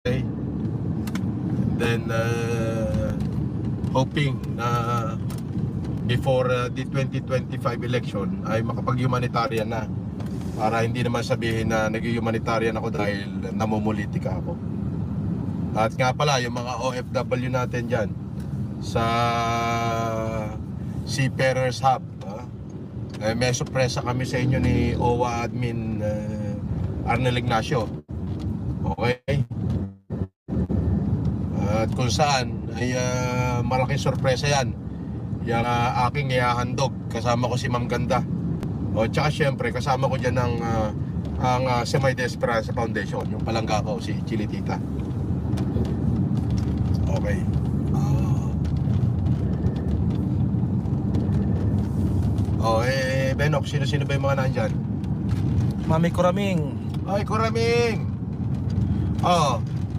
Okay. Then hoping na before the 2025 election ay makapag-humanitarian na, para hindi naman sabihin na nag-humanitarian ako dahil namumulitika ako. At nga pala, yung mga OFW natin dyan sa Seafarers Hub, may sorpresa kami sa inyo ni OWA Admin Arnel Ignacio. Okay? At kung saan ay malaking sorpresa yan, yung aking ihahandog. Kasama ko si Ma'am Ganda. O tsaka syempre kasama ko dyan ang Semay de Esperanza Foundation, yung palangga ko, si Chili Tita. Okay. Benok, sino-sino ba yung mga nandyan? Mami Kuraming. Ay, Kuraming!